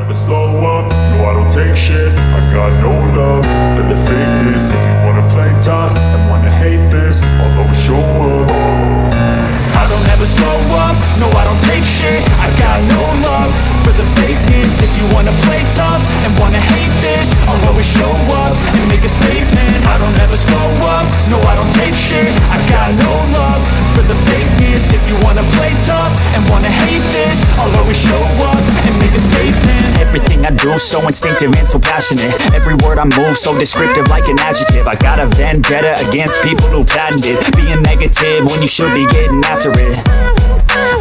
never slow up, no I don't take shit. I got no love for the fakeness. If you wanna play tough and wanna hate this, I'll always show up. I don't ever slow up, no I don't take shit. I got no love for the fakeness. If you wanna play tough and wanna hate this, I'll always show up and make a statement. I don't ever slow up, no I don't take shit. I got no love for the fakeness. If you wanna play tough and wanna hate this, I'll always show up and make a statement. Everything I do so instinctive and so passionate. Every word I move so descriptive like an adjective. I got a vendetta against people who patented being negative when you should be getting after it.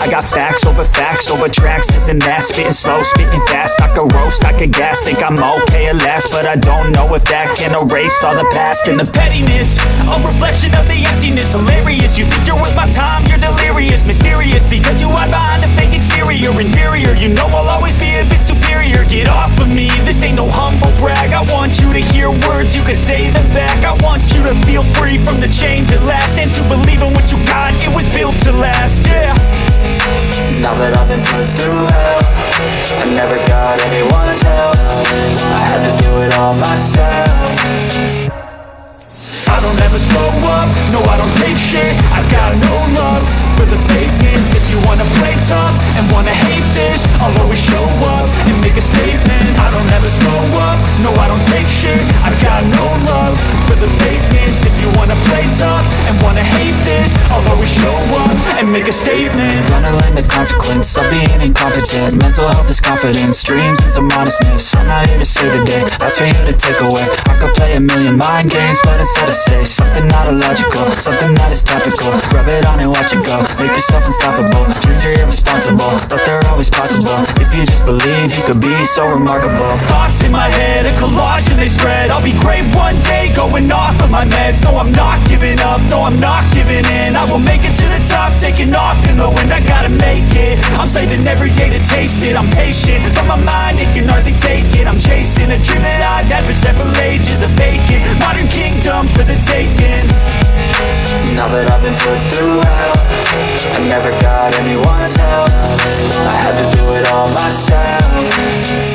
I got facts over tracks, this and that. Spitting slow, spitting fast. I could roast, I could gas. Think I'm okay at last, but I don't know if that can erase all the past and the pettiness. A reflection of the emptiness. Hilarious, you think you're worth my time, you're delirious. Mysterious, because you hide behind a fake exterior. Inferior, you know I'll always be a bit superior. Get off of me, this ain't no humble brag. I want you to hear words, you can say them back. I want you to feel free from the chains at last, and to believe in what you got, it was built to last, yeah. Now that I've been put through hell, I never got anyone's help. I had to do it all myself. I don't ever slow up, no I don't take shit. I got no love for the fakeness. If you wanna play tough and wanna hate this, I'll always show up and make a statement. I don't ever slow up, no I don't take shit. I got no love for the fakeness. If you wanna play tough and wanna hate this, I'll always show up and make a statement. Gonna learn the consequence of being incompetent. Mental health is confidence, dreams into modestness. I'm not here to save the day, that's for you to take away. I could play a million mind games, but instead I say something not illogical, something that is topical. Rub it on and watch it go, make yourself unstoppable. Dreams are irresponsible, but they're always possible. If you just believe, you could be so remarkable. Thoughts in my head, a collage and they spread. I'll be great one day, going off of my meds. No, I'm not giving up, no, I'm not giving in. I will make it to the top, taking off in the wind. I gotta make it, I'm saving every day to taste it. I'm patient, but my mind, it can hardly take it. I'm chasing a dream that I've had for several ages. A vacant, modern kingdom for the taking. Now that I've been put through hell, I never got anyone's help. I had to do it all myself.